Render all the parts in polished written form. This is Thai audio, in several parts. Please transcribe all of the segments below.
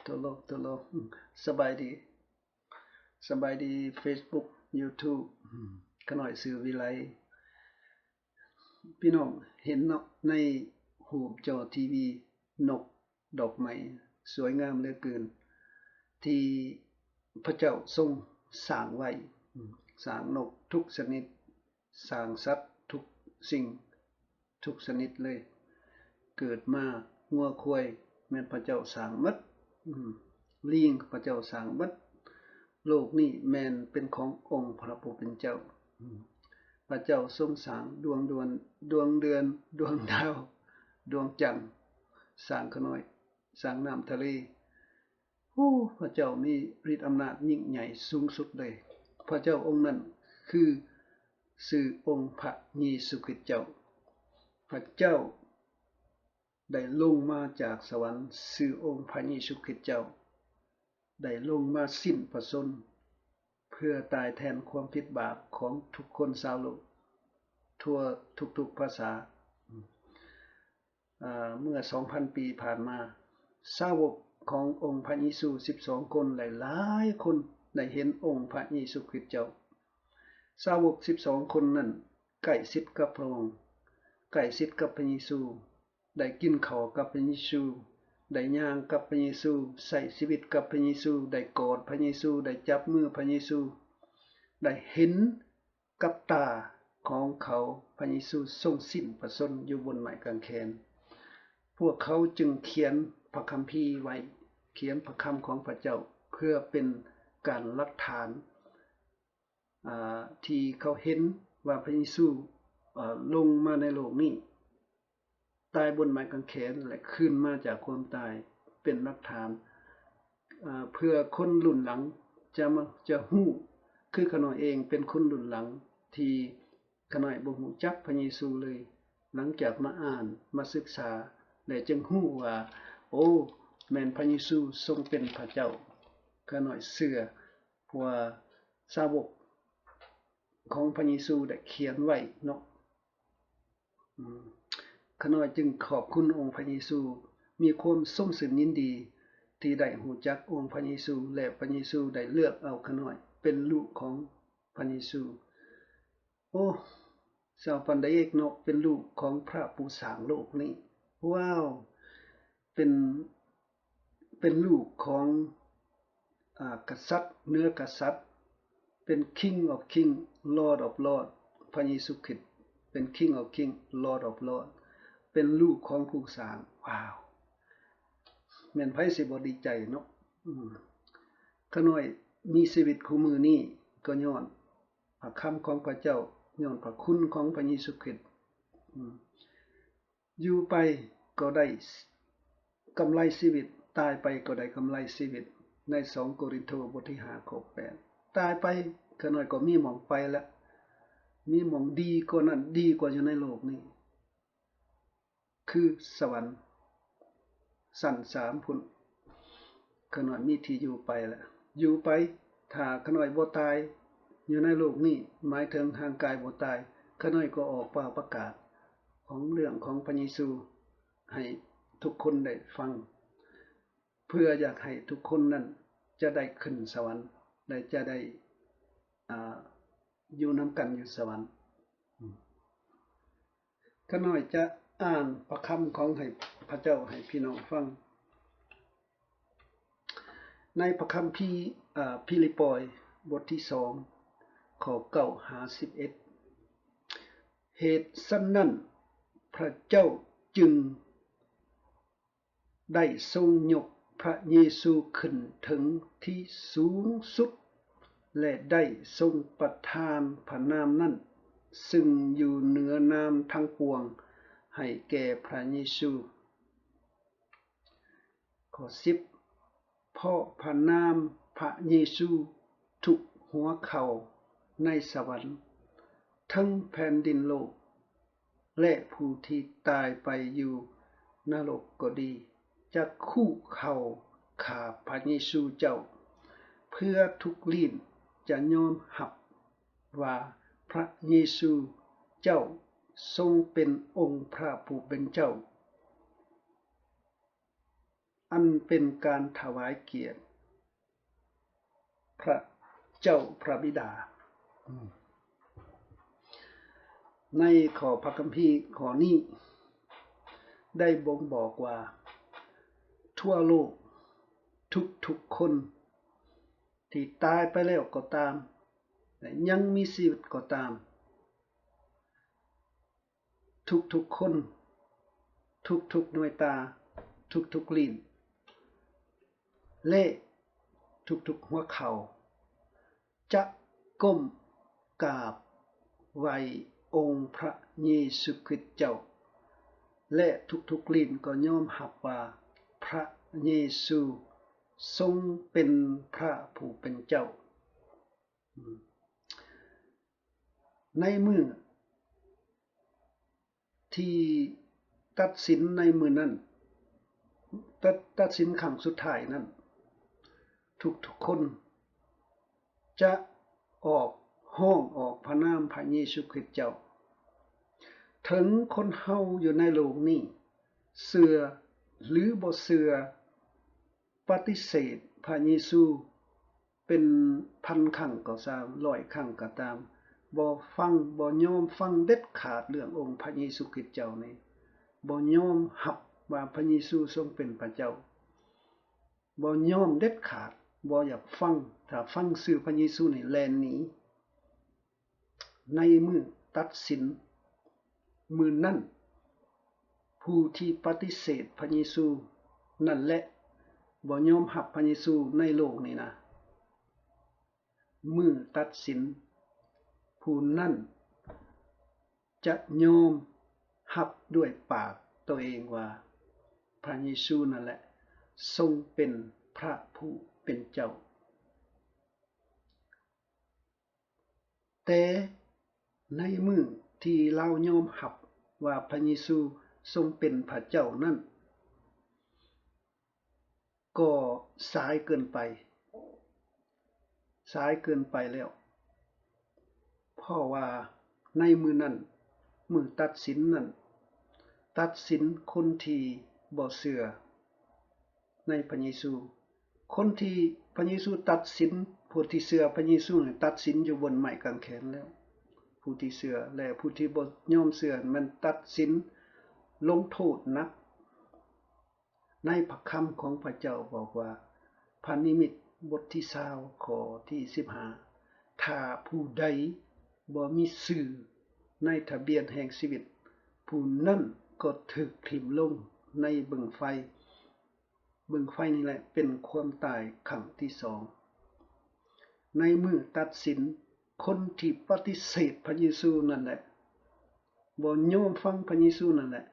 ตัวโลกสบายดีสบายดี Facebook YouTube ขน่อยสื่อวิไลพี่น้องเห็นเนาะในหูปจอทีวีนกดอกไม้สวยงามเหลือเกินที่พระเจ้าทรงสร้างไว้สร้างนกทุกชนิดสร้างสัตว์ทุกสิ่งทุกชนิดเลยเกิดมางัวควายแม่นพระเจ้าสร้างหมดลิงพระเจ้าสร้างหมดโลกนี้แม่นเป็นขององค์พระผู้เป็นเจ้าพระเจ้าทรงสร้างดวงเดือนดวงดาวดวงจันทร์สร้างขน้อยสร้างน้ำทะเลพระเจ้ามีฤทธิ์อำนาจยิ่งใหญ่สูงสุดเลยพระเจ้าองค์นั้นคือชื่อองค์พระเยซูคริสต์เจ้าพระเจ้าได้ลงมาจากสวรรค์ชื่อองค์พระเยซูคริสต์เจ้าได้ลงมาสิ้นพระชนม์เพื่อตายแทนความผิดบาปของทุกคนชาวโลกทั่วทุกๆภาษาเมื่อ 2,000 ปีผ่านมาสาวกขององค์พระเยซู12 คนหลายๆคนได้เห็นองค์พระเยซูคริสต์เจ้าสาวก12 คนนั้นใกล้ชิดกับพระองค์ใกล้ชิดกับพระเยซูได้กินข้าวกับพระเยซูได้ย่างกับพระเยซูใช้ชีวิตกับพระเยซูได้กอดพระเยซูได้จับมือพระเยซูได้เห็นกับตาของเขาพระเยซูทรงสิ้นพระชนม์อยู่บนไม้กางเขนพวกเขาจึงเขียนพระคัมภีร์ไว้เขียนพระคำของพระเจ้าเพื่อเป็นการหลักฐานที่เขาเห็นว่าพระเยซูลงมาในโลกนี้ตายบนไม้กางเขนและขึ้นมาจากความตายเป็นหลักฐานเพื่อคนรุ่นหลังจะฮู้คือขน้อยเองเป็นคนรุ่นหลังที่ขน้อยบ่ฮู้จักพระเยซูเลยหลังจากมาอ่านมาศึกษาและจึงฮู้ว่าโอ้แม่นพระเยซูทรงเป็นพระเจ้าขน้อยเชื่อว่าสาวกของพระเยซูได้เขียนไว้เนาะขน้อยจึงขอบคุณองค์พระเยซูมีความส่งเสริมยินดีที่ได้ฮู้จักองค์พระเยซูและพระเยซูได้เลือกเอาขน้อยเป็นลูกของพระเยซูโอ้ชาวปันไดเอกเนาะเป็นลูกของพระผู้สร้างโลกนี้ว้าวเป็นลูกของกษัตริย์เนื้อกษัตริย์เป็น King of King Lord of Lord พระเยซูคริสต์เป็น King of King Lord of Lord เป็นลูกของผู้สร้างว้าวแม่นไผสิบ่ดีใจเนาะขน้อยมีชีวิตคู่มือนี้ก็ย้อนพระคำของพระเจ้าย้อนพระคุณของพระเยซูคริสต์อยู่ไปก็ได้กำไรชีวิตตายไปก็ได้กำไรชีวิตใน2 โครินธ์บทที่5ข้อ8ตายไปขน้อยก็มีหม้องไปแล้วมีหม้องดีกว่านั้นดีกว่าอยู่ในโลกนี้คือสวรรค์ชั้น3พุ่นขน้อยมีที่อยู่ไปแล้วอยู่ไปถ้าขน้อยบ่ตายอยู่ในโลกนี้หมายถึงร่างกายบ่ตายขน้อยก็ออกประกาศของเรื่องของพระเยซูให้ทุกคนได้ฟังเพื่ออยากให้ทุกคนนั้นจะได้ขึ้นสวรรค์และจะได้อยู่นำกันอยู่สวรรค์ขน้อยจะอ่านพระคำของให้พระเจ้าให้พี่น้องฟังในพระคัมภีร์ฟิลิปปอยบทที่2ข้อ9หา11เหตุฉะนั้นพระเจ้าจึงได้ทรงยกพระเยซูขึ้นถึงที่สูงสุดและได้ทรงประทานพระนามนั้นซึ่งอยู่เหนือนามทั้งปวงให้แก่พระเยซูข้อ10เพราะพระนามพระเยซูทุกหัวเข่าในสวรรค์ทั้งแผ่นดินโลกและผู้ที่ตายไปอยู่นรกก็ดีจะคู่เข่าข้าพระเยซูเจ้าเพื่อทุกลิ้นจะยอมรับว่าพระเยซูเจ้าทรงเป็นองค์พระผู้เป็นเจ้า อันเป็นการถวายเกียรติพระเจ้าพระบิดาในข้อพระคัมภีร์ข้อนี้ได้บ่งบอกว่าทั่วโลกทุกคนที่ตายไปแล้วก็ตามแต่ยังมีชีวิตก็ตามทุกคนทุกหน่วยตาทุกลิ้นและทุกหัวเข่าจะก้มกราบไหว้องค์พระเยซูคริสต์เจ้าและทุกลิ้นก็ยอมรับว่าพระเยซูทรงเป็นพระผู้เป็นเจ้าในมือที่ตัดสินในมือนั้นตัดสินครั้งสุดท้ายนั้นทุกคนจะออกห้องออกพระนามพระเยซูคริสต์เจ้าถึงคนเฮาอยู่ในโลกนี้เชื่อหรือบ่เชื่อปฏิเสธพระเยซูเป็นพันครั้งก็ตาม100ครั้งก็ตามบ่ฟังบ่ยอมฟังเด็ดขาดเรื่ององค์พระเยซูคริสต์เจ้านี้บ่ยอมรับว่าพระเยซูทรงเป็นพระเจ้าบ่ยอมเด็ดขาดบ่อยากฟังถ้าฟังชื่อพระเยซูนี่แล่นหนีในมือตัดสินมือนั้นผู้ที่ปฏิเสธพระเยซูนั่นแหละบ่ยอมรับพระเยซูในโลกนี้นะมือตัดสินผู้นั้นจะยอมรับด้วยปากตัวเองว่าพระเยซูนั่นแหละทรงเป็นพระผู้เป็นเจ้าแต่ในมือที่เรายอมรับว่าพระเยซูทรงเป็นพระเจ้านั้นก็สายเกินไปแล้วเพราะว่าในมือนั้นมือตัดสินนั้นตัดสินคนที่บ่เชื่อในพระเยซูคนที่พระเยซูตัดสินผู้ที่เชื่อพระเยซูตัดสินอยู่บนไม้กางเขนแล้วผู้ที่เชื่อและผู้ที่บ่ยอมเชื่อมันตัดสินลงโทษหนักในพระคำของพระเจ้าบอกว่าพระนิมิตบทที่20ข้อที่15ถ้าผู้ใดบ่มีชื่อในทะเบียนแห่งชีวิตผู้นั้นก็ถูกทิ่มลงในบึงไฟนี่แหละเป็นความตายครั้งที่2ในมือตัดสินคนที่ปฏิเสธพระเยซูนั่นแหละบ่ยอมฟังพระเยซูนั่นแหละ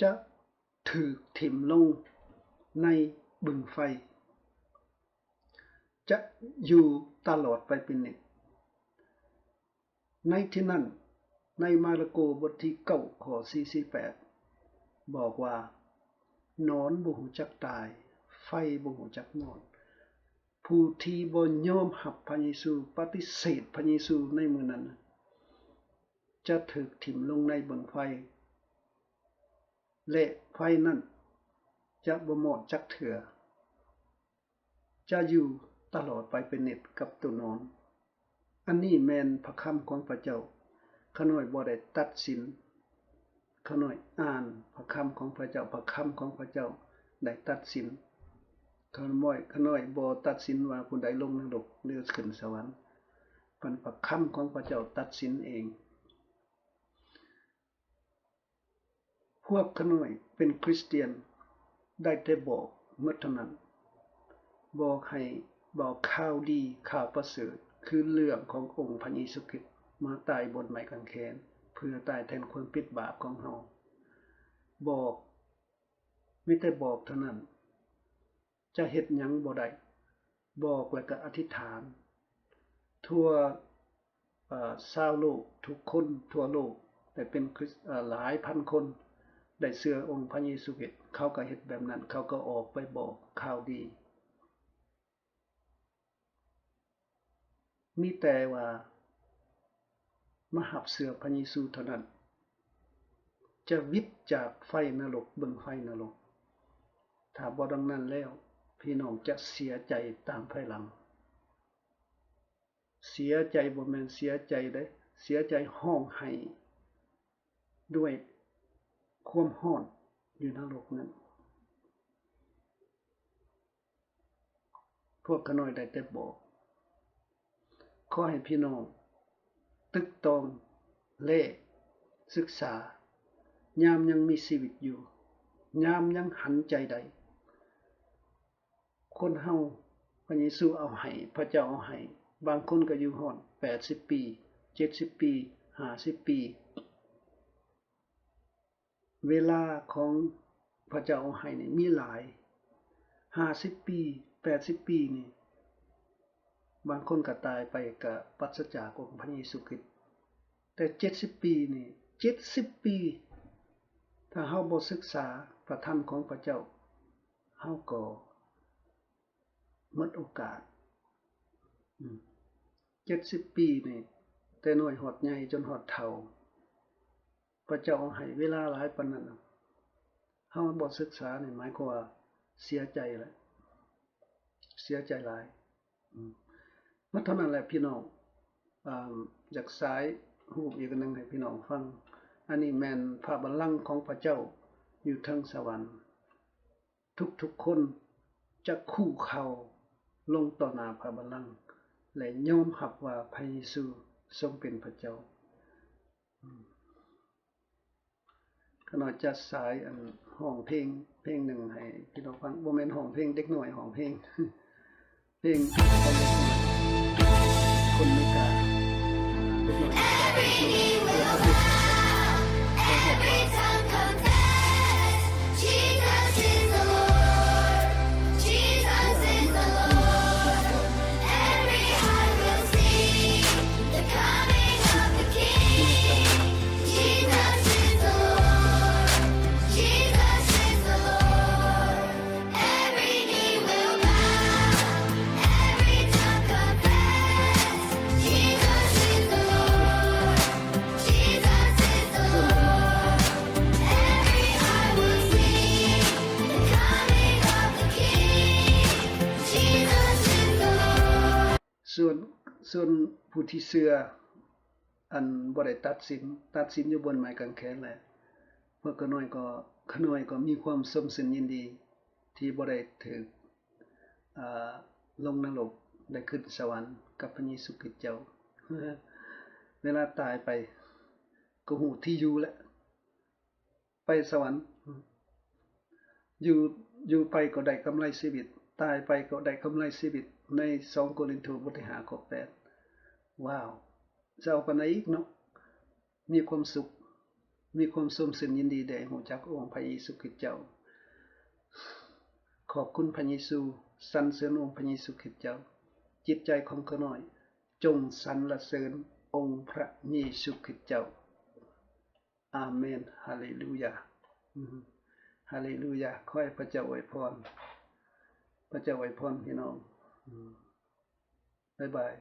จะถูกทิ่มลงในบึงไฟจะอยู่ตลอดไปเป็นนิจในที่นั้นในมาระโกบทที่9ข้อ48บอกว่านอนบ่ฮู้จักตายไฟบ่ฮู้จักมอดผู้ที่บ่ยอมรับพระเยซูปฏิเสธพระเยซูในมื้อนั้นจะถูกทิ่มลงในบึงไฟและไฟนั้นจะบ่หมดจักเถื่อจะอยู่ตลอดไปเป็นนิจกับตัวนอนอันนี้แม่นพระคำของพระเจ้าข้าน้อยบ่ได้ตัดสินข้าน้อยอ่านพระคำของพระเจ้าพระคำของพระเจ้าได้ตัดสินข้าน้อยบ่ตัดสินว่าผู้ใดลงนรกหรือขึ้นสวรรค์เป็นพระคำของพระเจ้าตัดสินเองพวกข้าน้อยเป็นคริสเตียนได้แต่บอกหมดเท่านั้นบอกให้บอกข่าวดีข่าวประเสริฐคือเรื่องขององค์พระเยซูคริสต์มาตายบนไม้กางเขนเพื่อตายแทนความผิดบาปของเราบอกไม่แต่บอกเท่านั้นจะเฮ็ดหยังบ่ได้บอกแล้วก็อธิษฐานทั่วชาวโลกทุกคนทั่วโลกได้เป็นหลายพันคนได้เชื่อองค์พระเยซูคริสต์เขาก็เฮ็ดแบบนั้นเขาก็ออกไปบอกข่าวดีมีแต่ว่ามารับเชื่อพระเยซูเท่านั้นจะวิทย์จากไฟนรกบึงไฟนรก ถ้าบ่ดังนั้นแล้วพี่น้องจะเสียใจตามภายหลังเสียใจบ่แม่นเสียใจเด้เสียใจร้องไห้ด้วยความร้อนอยู่นรกนั้นพวกขน้อยได้แต่บอกขอให้พี่น้องตึกตองเล่ศึกษายามยังมีชีวิตอยู่ยามยังหันใจใดคนเฮาพระเยซูเอาให้พระเจ้าเอาให้บางคนก็อยู่ฮอด80ปี70ปี50ปีเวลาของพระเจ้าเอาให้นี่มีหลาย50ปี80ปีนี่บางคนก็ตายไปก็ปราศจากองค์พระเยซูคริสต์แต่70ปีนี่70ปีถ้าเฮาบ่ศึกษาพระธรรมของพระเจ้าเฮาก็หมดโอกาส70ปีนี่แต่น้อยฮอดใหญ่จนฮอดเฒ่าพระเจ้าเอาให้เวลาหลายปานนั้นเฮาบ่ศึกษานี่หมายความว่าเสียใจแหละเสียใจหลายมันเท่านั้นแหละพี่น้องจากสายรูปอีกอันนึงให้พี่น้องฟังอันนี้แม่นพระบัลลังก์ของพระเจ้าอยู่เทิงสวรรค์ทุกๆคนจะคู่เข่าลงต่อหน้าพระบัลลังก์และยอมรับว่าพระเยซูทรงเป็นพระเจ้าขณะจัดสายอันห้องเพลงหนึ่งให้พี่น้องฟังบ่แม่นห้องเพลงเด็กน้อยห้องเพลงของเด็กน้อยคนไม่กล้าเด็กน้อยEvery tongue confess Jesus is the Lord Jesus is the Lord Every heart will sing the coming of the King Jesus is the Lord Jesus is the Lord Every knee will bow Every tongue confess Jesus is the Lord Jesus is the Lord Every heart will sing the coming of the King Jesus is the Lord ส่วนผู้ที่เชื่ออันบ่ได้ตัดสินอยู่บนไม้กางเขนแหละพวกขน้อยก็มีความสมสึนยินดีที่บ่ได้ถูกลงนรกได้ขึ้นสวรรค์กับพระเยซูคริสต์เจ้าเวลาตายไปก็หูที่อยู่แล้วไปสวรรค์อยู่ไปก็ได้กำไรชีวิตตายไปก็ได้กำไรชีวิตใน2โครินธ์บทที่5ข้อ8ว้าวจะเอาปานใดอีกเนาะมีความสุขมีความสมสึนยินดีได้รู้จักองค์พระเยซูคริสต์เจ้าขอบคุณพระเยซูสรรเสริญองค์พระเยซูคริสต์เจ้าจิตใจของข้าน้อยจงสรรเสริญองค์พระเยซูคริสต์เจ้าอาเมนฮาเลลูยาฮาเลลูยาขอให้พระเจ้าอวยพรพระเจ้าอวยพรพี่น้องบ๊ายบาย